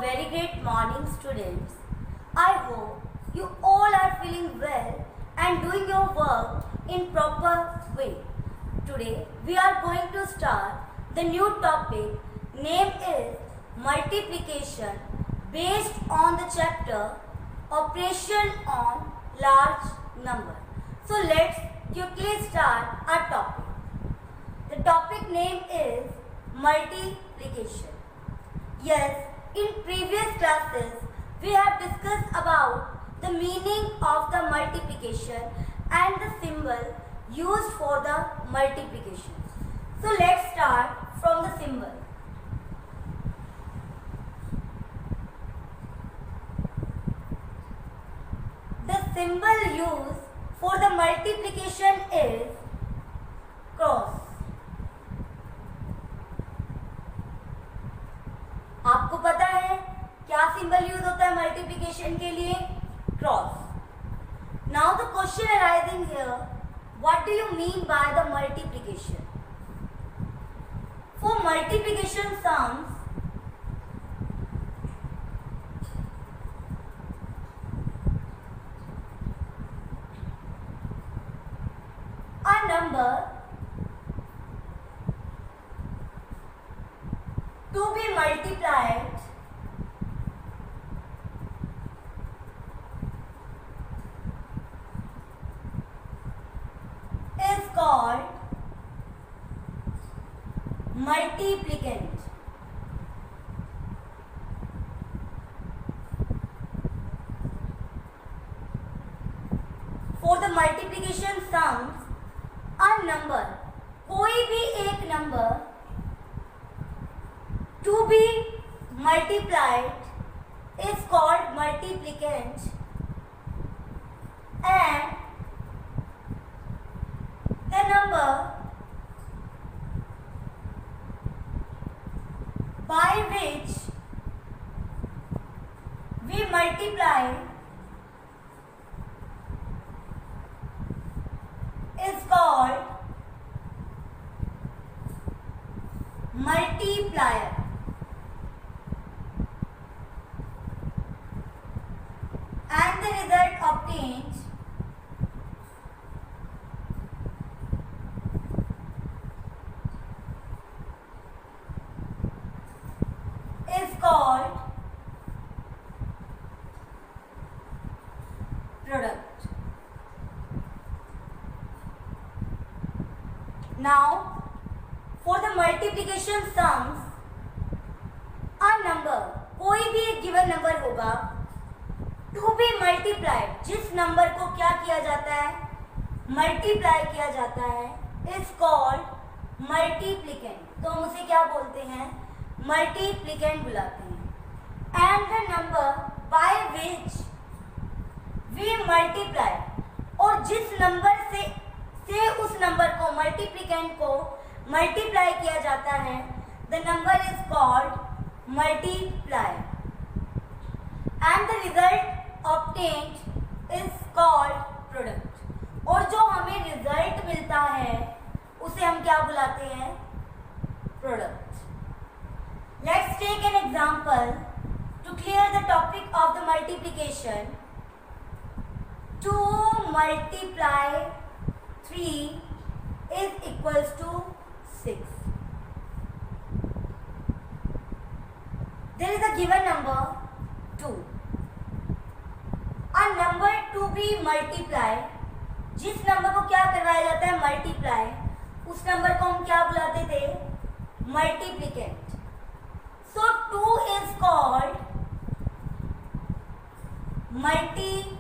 very great morning, students. I hope you all are feeling well and doing your work in proper way. Today we are going to start the new topic. Name is multiplication based on the chapter operation on large number. So let's quickly start our topic. The topic name is multiplication. Yes, in previous classes we have discussed about the meaning of the multiplication and the symbol used for the multiplication. So let's start from the symbol. The symbol used for the multiplication is cross. आपको पता है क्या symbol use होता है multiplication के लिए? Cross. Now the question arising here, what do you mean by the multiplication? For multiplication sums a number to be multiplied is called multiplicand. For the multiplication sums, a number, कोई भी एक number to be multiplied is called multiplicand, and the number by which we multiply is called multiplier. And the result obtained is called product. Now, for the multiplication sums, a number, कोई भी एक given number होगा to be multiplied, जिस number को क्या किया जाता है? मल्टीप्लाई किया जाता है, is called multiplicand. तो हम उसे क्या बोलते हैं? मल्टीप्लिकेंड बुलाते हैं. And the number by which we multiply, और जिस नंबर से उस नंबर को मल्टीप्लिकेंड को मल्टीप्लाई किया जाता है, the number is called multiplier. And the result obtained is called product. और जो हमें रिजल्ट मिलता है उसे हम क्या बुलाते हैं? Product. Let's take an example to clear the topic of the multiplication. 2 multiply 3 is equals to 6. There is a given number 2. A number to be multiplied, जिस नंबर को क्या करवाया जाता है? मल्टीप्लाई. उस नंबर को हम क्या बुलाते थे? Multiplicand. So 2 is called multiplicand,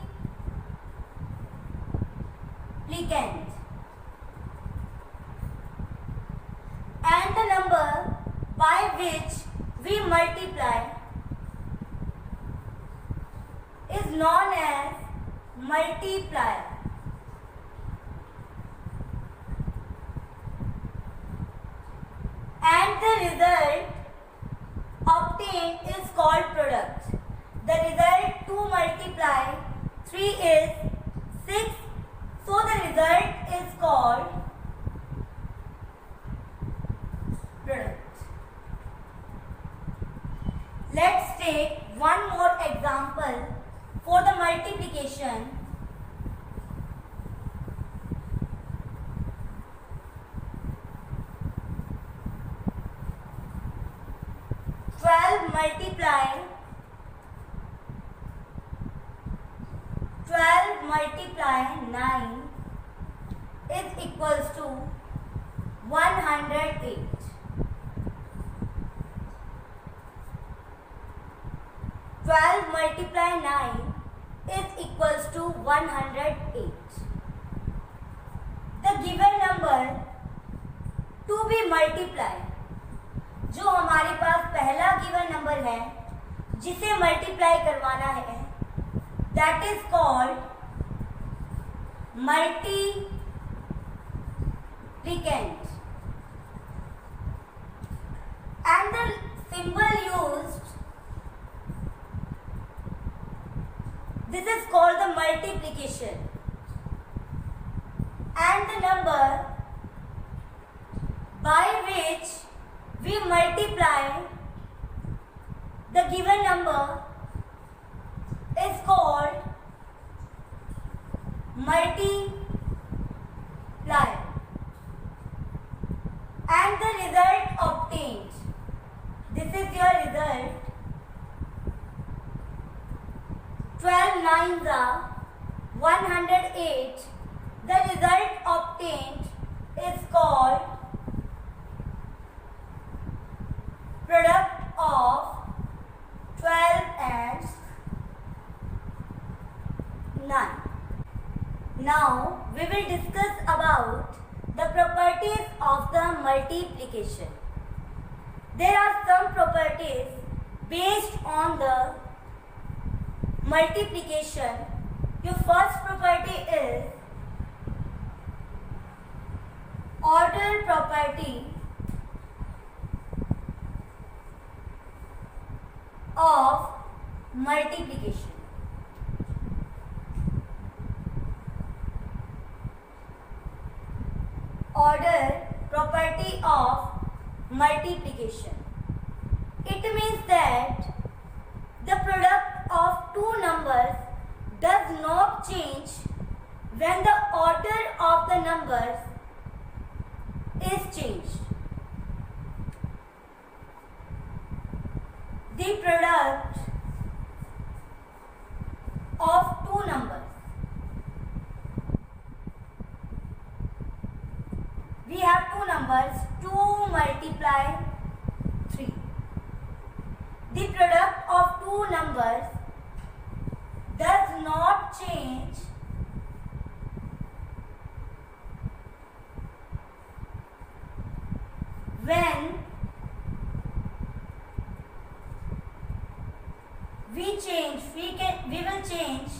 and the number by which we multiply is known as multiplier. And the result obtained is called product. The result 2 multiply 3 is 6. So the result is called product. Let's take one more example for the multiplication. Twelve multiply 9 is equals to 108. 12 multiply 9 is equals to 108. The given number to be multiplied, जो हमारे पास पहला given number है जिसे multiply करवाना है, that is called multiplicand, and the symbol used, this is called the multiplication, and the number by which we multiply the given number is called multiplier, and the result obtained, this is your result. 12 nines are 108. The result obtained is called product of 12 and 9. Now we will discuss about the properties of the multiplication. There are some properties based on the multiplication. Your first property is order property of multiplication. Order property of multiplication. It means that the product of two numbers does not change when the order of the numbers is changed. The product of two numbers. We have two numbers, 2 multiply 3. The product of two numbers does not change when we will change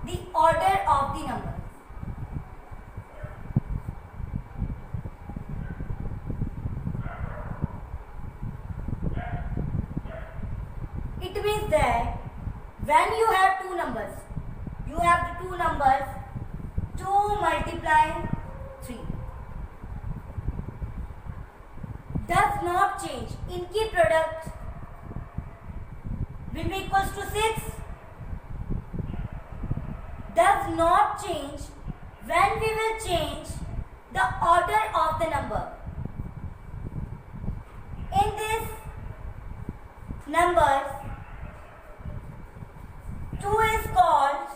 the order of the number. It means that when you have two numbers, you have the two numbers 2 multiply 3 does not change. इनकी product will be equals to 6. Does not change when we will change the order of the number. In this numbers, 2 is called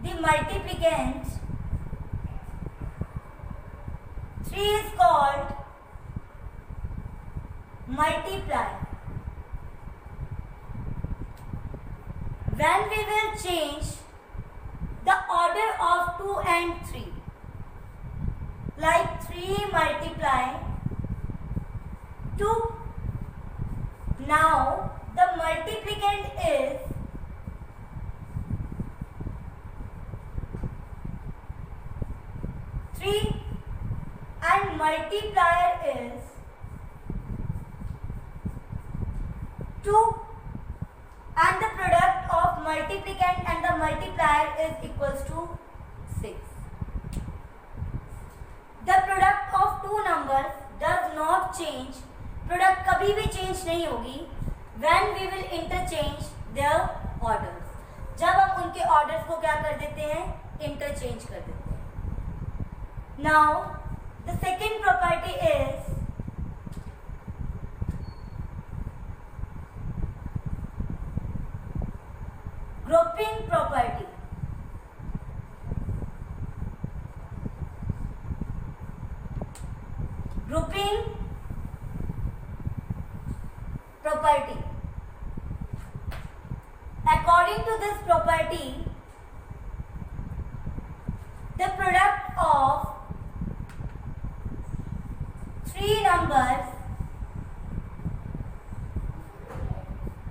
the multiplicand, 3 is called multiplier. When we will change the order of 2 and 3, like 3 multiply 2, now the multiplicand is 3 and multiplier is 2, and the product of multiplicand and the multiplier is equals to 6. हैं, interchange कर देते हैं. Now the second property is grouping property. Grouping property. According to this property, the product of three numbers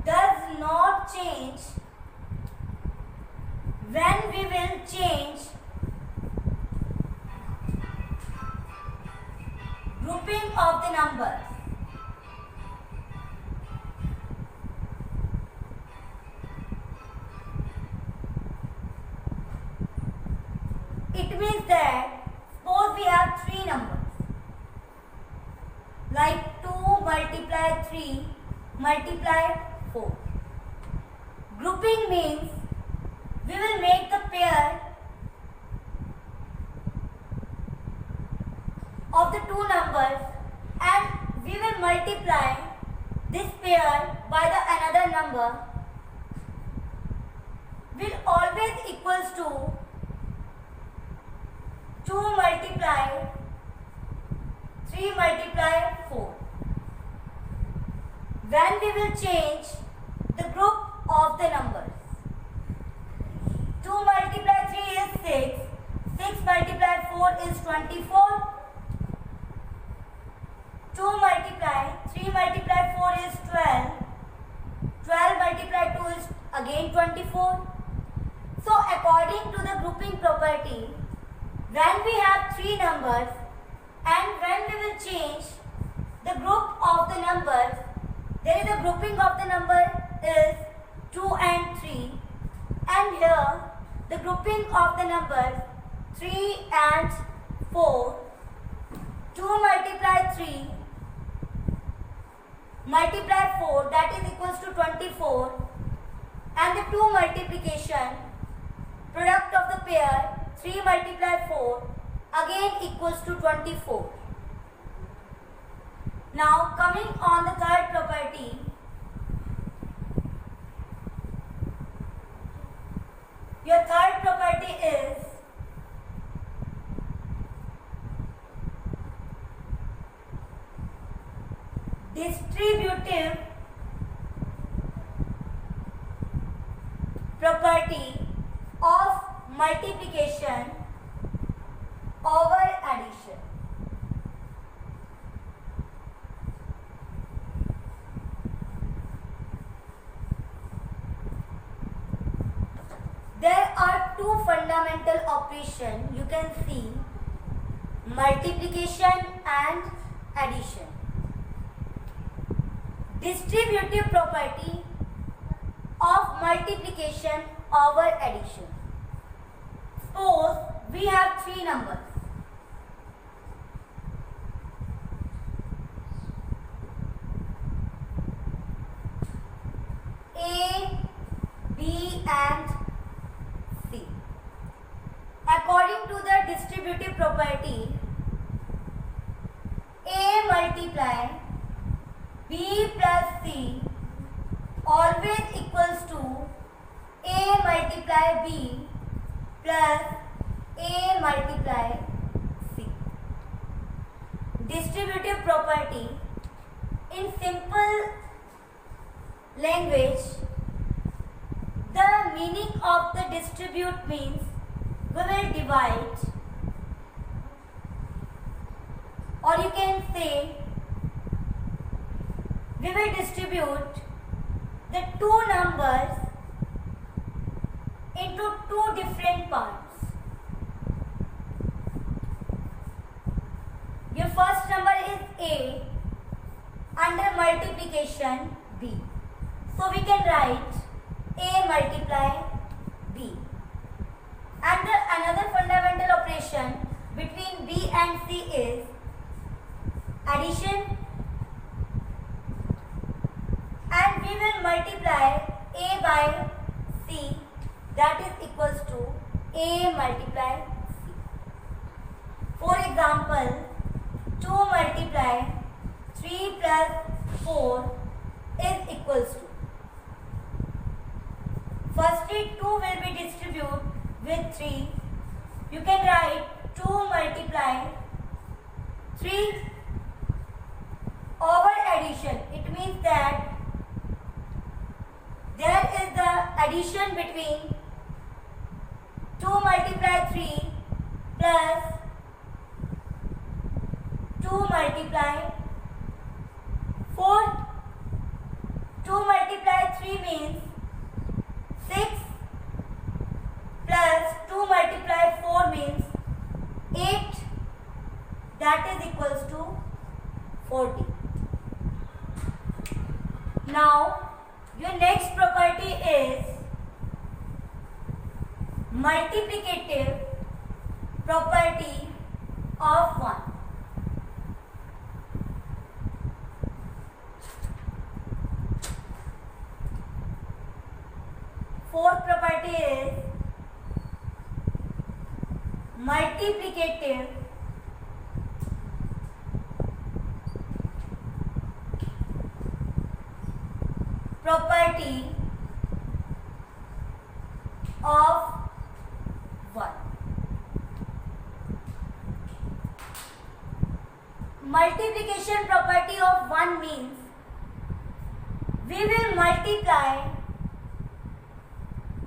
does not change when we will change grouping of the numbers. It means that suppose we have three numbers like 2 multiply 3 multiply 4. Grouping means we will make the pair of the two numbers and we will multiply this pair by the another number will always equals to 2 multiply 3 multiply 4. When we will change the group of the numbers, 2 multiply 3 is 6, 6 multiply 4 is 24, 2 multiply 3 multiply 4 is 12, 12 multiply 2 is again 24. So according to the grouping property, when we have three numbers and when we will change the group of the numbers, there is a grouping of the number is 2 and 3, and here the grouping of the numbers 3 and 4. 2 multiply 3 multiply 4, that is equals to 24, and the 2 multiplication product of the pair 3 multiply 4 again equals to 24. Now coming on the third property, your third property is distributive property of multiplication over addition. There are two fundamental operations you can see, multiplication and addition. Distributive property of multiplication over addition. Suppose we have three numbers. A, B and C. According to the distributive property, A multiply B plus C always equals to A multiply B plus A multiply C. Distributive property in simple language, the meaning of the distribute means we will divide, or you can say we will distribute the two numbers into two different parts. Your first number is A under multiplication B. So we can write A multiply B. And another fundamental operation between B and C is addition. And we will multiply A by C, that is equals to A multiply C. For example, 2 multiply 3 plus 4 is equals to. Firstly, 2 will be distributed with 3. You can write 2 multiply 3 over addition. It means that there is the addition between 2 multiply 3 plus 2 multiply 4. 2 multiply 3 means 6 plus 2 multiply 4 means 8. That is equals to 40. Now, your next property is multiplicative property of 1. Fourth property is multiplicative property of 1. Multiplication property of 1 means we will multiply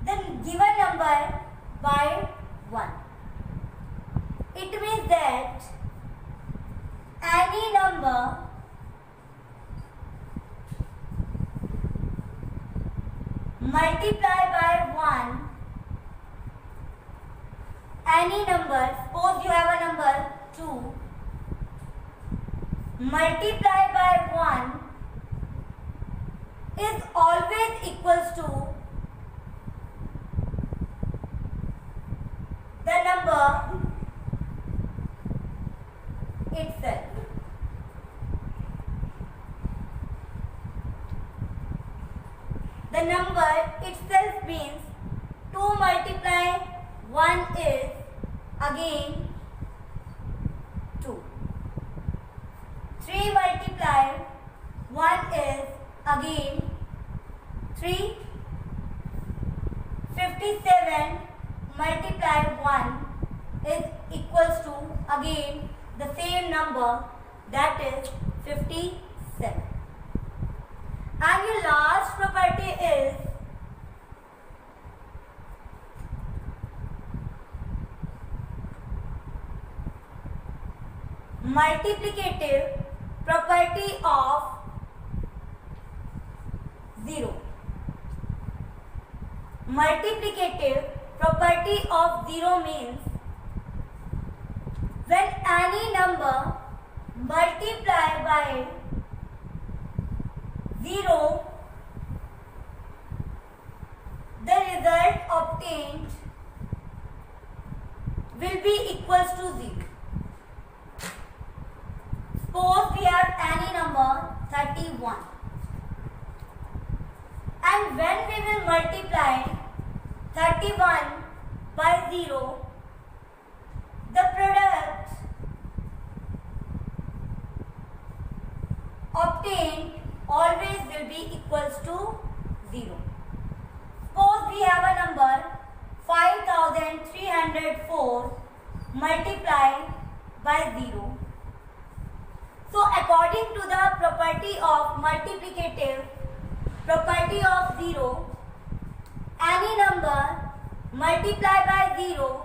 the given number by 1. It means that any number multiply by 1, any number, suppose you have a number 2, multiply by 1 is always equals to the number itself. The number itself means 2 multiply 1 is again 2. 3 multiply 1 is again 3. 57 multiply 1 is equals to again the same number, that is 57. And your last property is multiplicative property of 0. Multiplicative property of 0 means when any number multiply by 0, the result obtained will be equals to 0. Suppose we have any number 31, and when we will multiply 31 by 0, the product obtained always will be equals to 0. Suppose we have a number 5304 multiplied by 0. So according to the property of multiplicative property of 0, any number multiplied by 0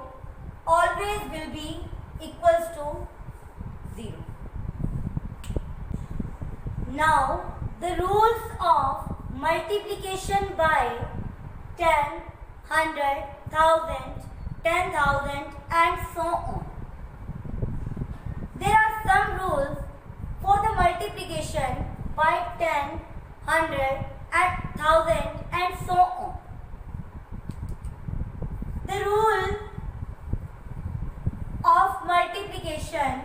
always will be equals to 0. Now the rules of multiplication by 10, 100, 1000, 10,000 and so on. There are some rules for the multiplication by 10, 100 and 1000 and so on. The rule of multiplication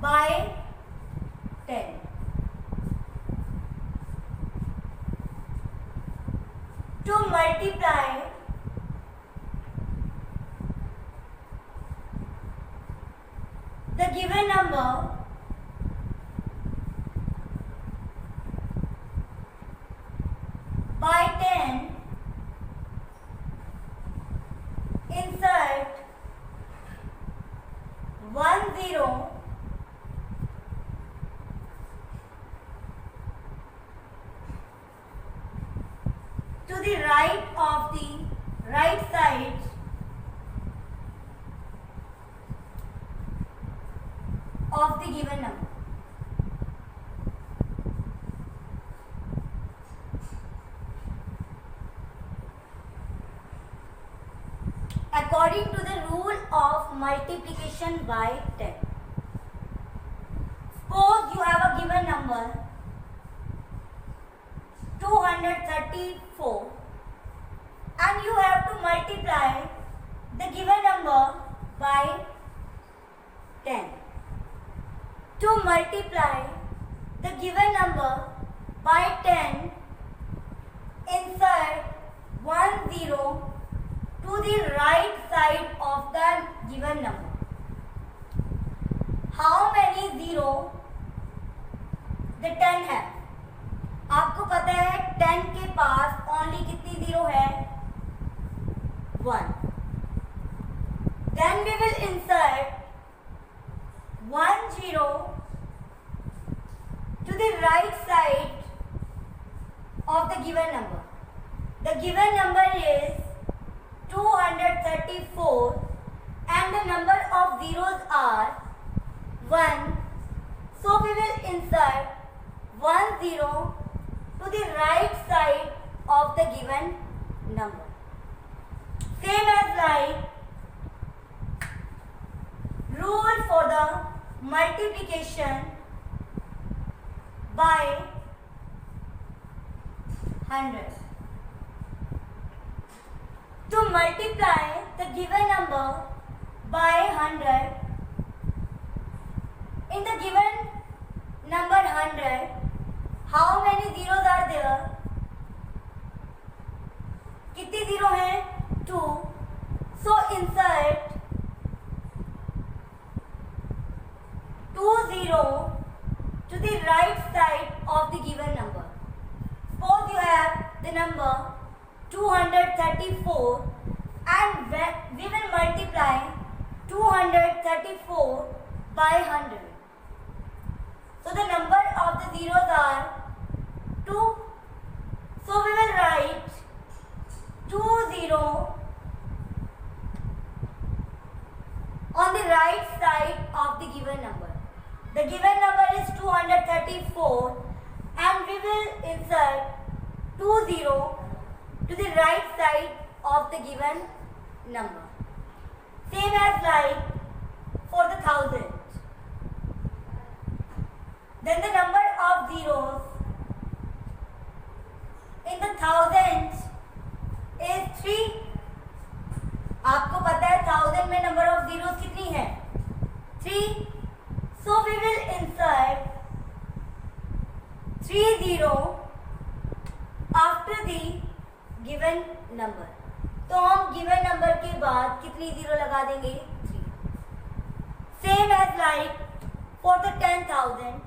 by 10. to multiply the given number by 10, insert 1 0 to the right of the right side of the given number. According to the rule of multiplication by 10. Suppose you have a given number 234 and you have to multiply the given number by 10. To multiply the given number by 10, insert 1 0 to the right side of the given number. How many zero the 10 है? आपको पता है 10 के पास only कितनी zero है? 1. Then we will insert 1 0 to the right side of the given number. The given number is 234 and the number of zeros are 1. So we will insert 1 0 to the right side of the given number. Same as like rule for the multiplication by 100. To multiply the given number by 100, in the given number 100, how many zeros are there? कितनी zero हैं? 2. So insert 2 0 to the right side of the given number. Suppose you have the number 234 and we will multiply 234 by 100. So the number of the zeros are 2. So we will write 2 0 on the right side of the given number. The given number is 234 and we will insert 2 0 to the right side of the given number. Same as like for the 1000. Then the number of zeros in the 1000 is 3. आपको पता है 1000 में number of zeros कितनी है? 3. So we will insert 3 0 after the given number. तो हम given number के बाद कितनी जीरो लगा देंगे? 3. Same as like for the 10,000.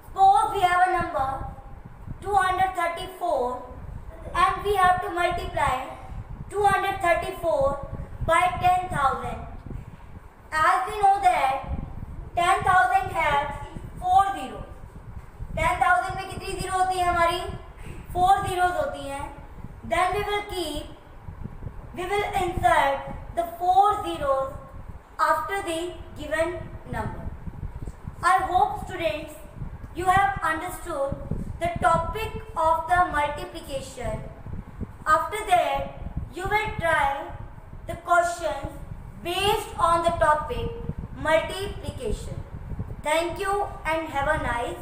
Suppose we have a number 234 and we have to multiply 234 by 10,000. As we know that 10,000 has 4 zeros. 10,000 में कितनी zero होती है हमारी? 4 zeros होती हैं. Then we will insert the 4 zeros after the given number. I hope students you have understood the topic of the multiplication. After that you will try the questions based on the topic multiplication. Thank you and have a nice